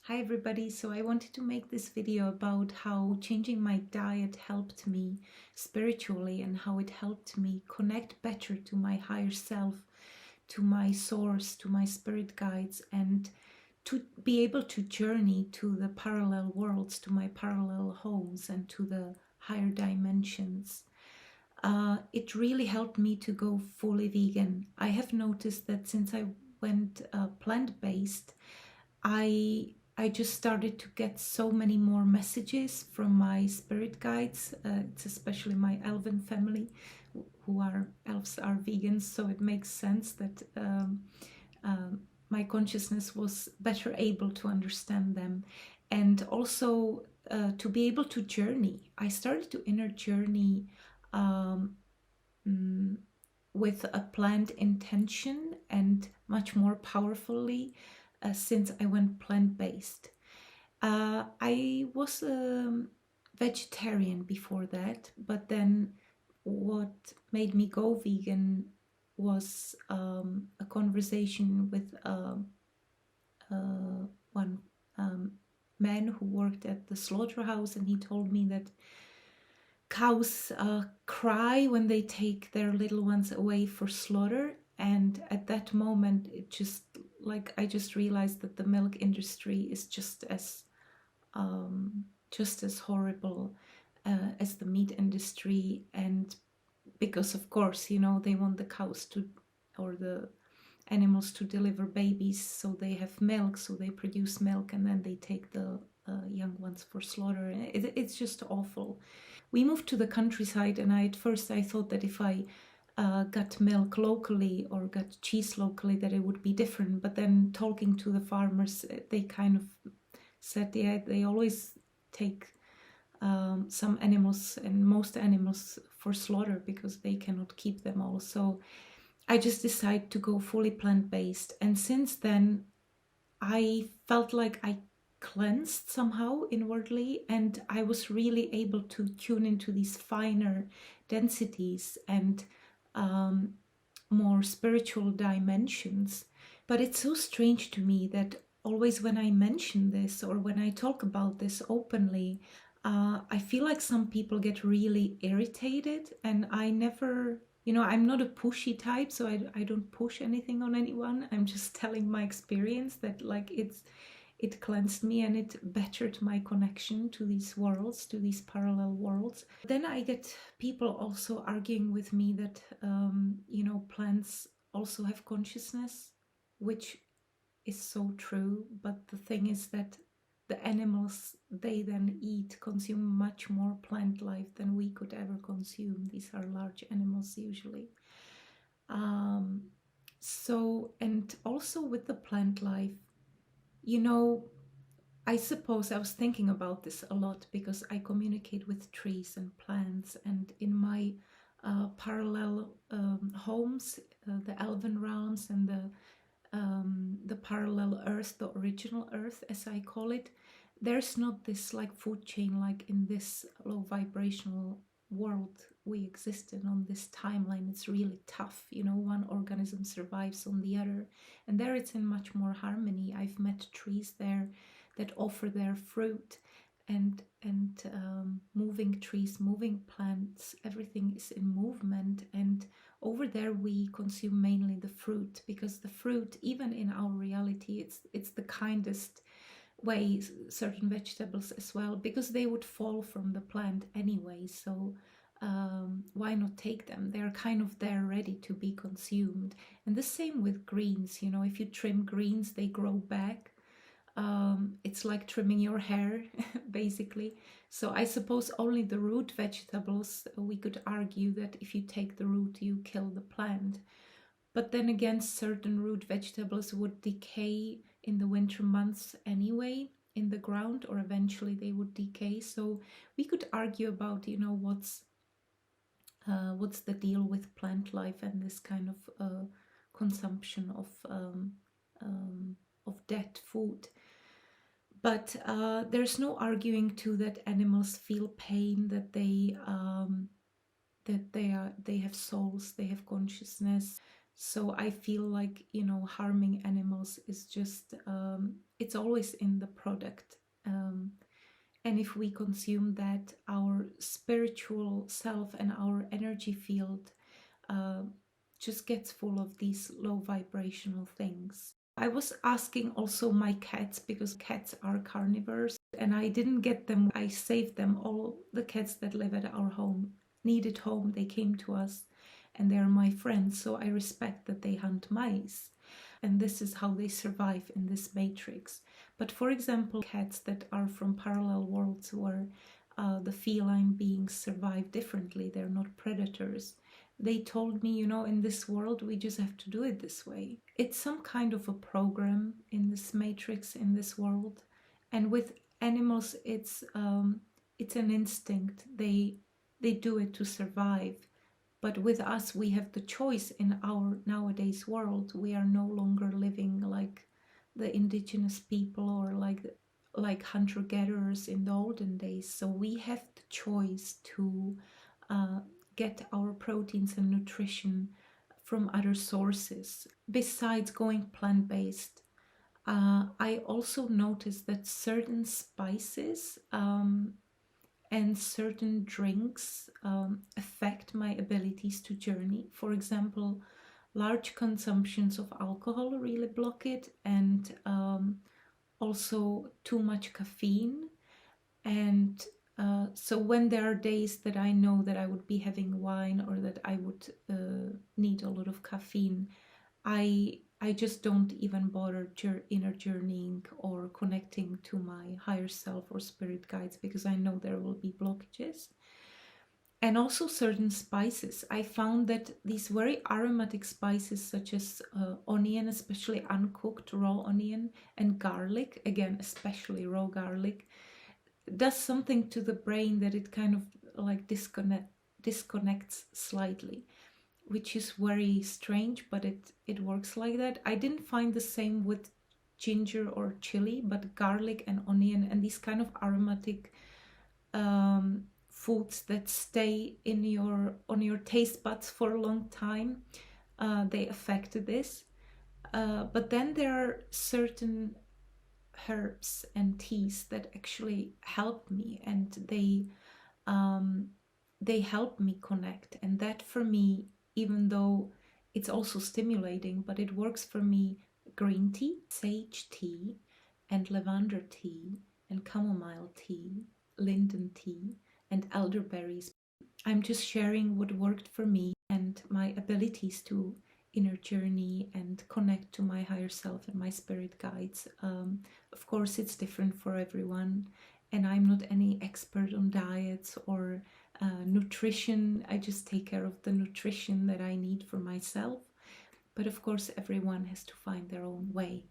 Hi everybody, so I wanted to make this video about how changing my diet helped me spiritually and how it helped me connect better to my higher self, to my source, to my spirit guides, and to be able to journey to the parallel worlds, to my parallel homes and to the higher dimensions. It really helped me to go fully vegan. I have noticed that since I went plant-based, I just started to get so many more messages from my spirit guides. It's especially my elven family, who are elves are vegans, so it makes sense that my consciousness was better able to understand them, and also to be able to journey. I started to inner journey um, mm, with a planned intention and much more powerfully since I went plant-based. I was a vegetarian before that, but then what made me go vegan was a conversation with one man who worked at the slaughterhouse, and he told me that cows cry when they take their little ones away for slaughter. And at that moment, I just realized that the milk industry is just as horrible as the meat industry. And because of course, they want the cows to, or the animals to deliver babies, so they have milk, so they produce milk, and then they take the young ones for slaughter. It's just awful. We moved to the countryside, and at first I thought that if I got milk locally or got cheese locally, that it would be different. But then talking to the farmers, they kind of said, yeah, they always take some animals and most animals for slaughter because they cannot keep them all. So I just decided to go fully plant-based. And since then, I felt like I cleansed somehow inwardly, and I was really able to tune into these finer densities and more spiritual dimensions. But it's so strange to me that always when I mention this or when I talk about this openly, I feel like some people get really irritated, and I never, I'm not a pushy type, so I don't push anything on anyone. I'm just telling my experience that it cleansed me and it bettered my connection to these worlds, to these parallel worlds. Then I get people also arguing with me that, plants also have consciousness, which is so true. But the thing is that the animals they then eat consume much more plant life than we could ever consume. These are large animals usually. And also with the plant life, I suppose I was thinking about this a lot because I communicate with trees and plants, and in my parallel homes, the elven realms and the parallel earth, the original earth as I call it, there's not this like food chain like in this low vibrational world we exist in on this timeline. It's really tough, one organism survives on the other, and there it's in much more harmony. I've met trees there that offer their fruit, and moving trees, moving plants, everything is in movement. And over there we consume mainly the fruit, because the fruit, even in our reality, it's the kindest way. Certain vegetables as well, because they would fall from the plant anyway, so why not take them? They're kind of there ready to be consumed. And the same with greens, if you trim greens, they grow back. It's like trimming your hair basically. So I suppose only the root vegetables, we could argue that if you take the root you kill the plant. But then again, certain root vegetables would decay in the winter months anyway in the ground, or eventually they would decay. So we could argue about, what's the deal with plant life and this kind of consumption of dead food. But there's no arguing too that animals feel pain, that they have souls, they have consciousness. So I feel like, harming animals is just, it's always in the product. And if we consume that, our spiritual self and our energy field uh, just gets full of these low vibrational things. I was asking also my cats, because cats are carnivores, and I didn't get them. I saved them. All the cats that live at our home needed home. They came to us, and they're my friends, so I respect that they hunt mice. And this is how they survive in this matrix. But for example, cats that are from parallel worlds where the feline beings survive differently, they're not predators. They told me, in this world, we just have to do it this way. It's some kind of a program in this matrix, in this world. And with animals, it's an instinct. They do it to survive. But with us, we have the choice in our nowadays world. We are no longer living like the indigenous people or like hunter-gatherers in the olden days. So we have the choice to get our proteins and nutrition from other sources besides going plant-based. I also noticed that certain spices and certain drinks affect my abilities to journey. For example, large consumptions of alcohol really block it, and also too much caffeine. And so when there are days that I know that I would be having wine or that I would need a lot of caffeine, I just don't even bother inner journeying or connecting to my higher self or spirit guides, because I know there will be blockages. And also certain spices. I found that these very aromatic spices such as onion, especially uncooked raw onion, and garlic, again especially raw garlic, does something to the brain that it kind of like disconnects slightly, which is very strange, but it works like that. I didn't find the same with ginger or chili, but garlic and onion and these kind of aromatic foods that stay on your taste buds for a long time, they affected this. But then there are certain herbs and teas that actually help me, and they help me connect. And that for me, even though it's also stimulating, but it works for me: green tea, sage tea, and lavender tea, and chamomile tea, linden tea, and elderberries. I'm just sharing what worked for me and my abilities to inner journey and connect to my higher self and my spirit guides. Of course, it's different for everyone, and I'm not any expert on diets or nutrition. I just take care of the nutrition that I need for myself. But of course, everyone has to find their own way.